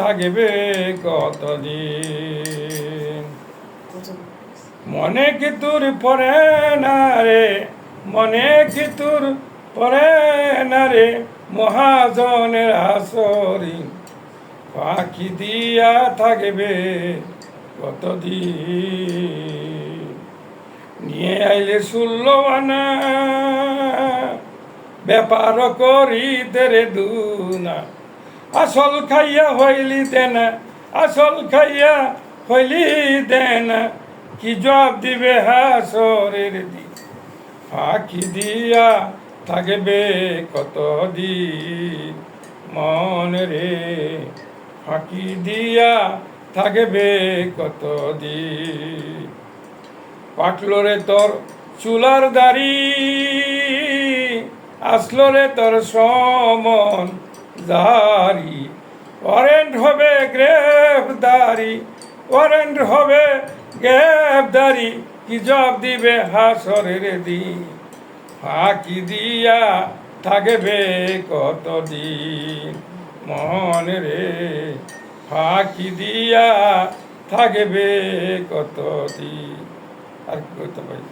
থাকবে কতদিন। মনে কি তোর পরে না রে, মনে কি তোর পরে না রে, মহাজনের আসরি পাখি দিয়া থাকবে কতদিন। নিয়ে আইলে শুল্লবানা ব্যাপার করিতে রে দুনা, আসল খাইয়া হইলি দেনা, আসল খাইয়া হইলি দেনা, কি জবাব দিবে হাসরের দিন। ফাঁকি দিয়া থাকবে কতদিন মন রে, ফাঁকি দিয়া থাকবে কতদিন। পাকলো রে তোর চুলার দাড়ি, আসলো রে তোর সমন জারি, ওয়ারেন্ট হবে গ্রেফতারি, ওয়ারেন্ট হবে গ্রেফতারি, কি জবাব দিবে হাসরের দিন। ফাঁকি দিয়া থাকবে কতদিন মন রে, ফাঁকি দিয়া থাকবে কতদিন। আর কি করতে পারি।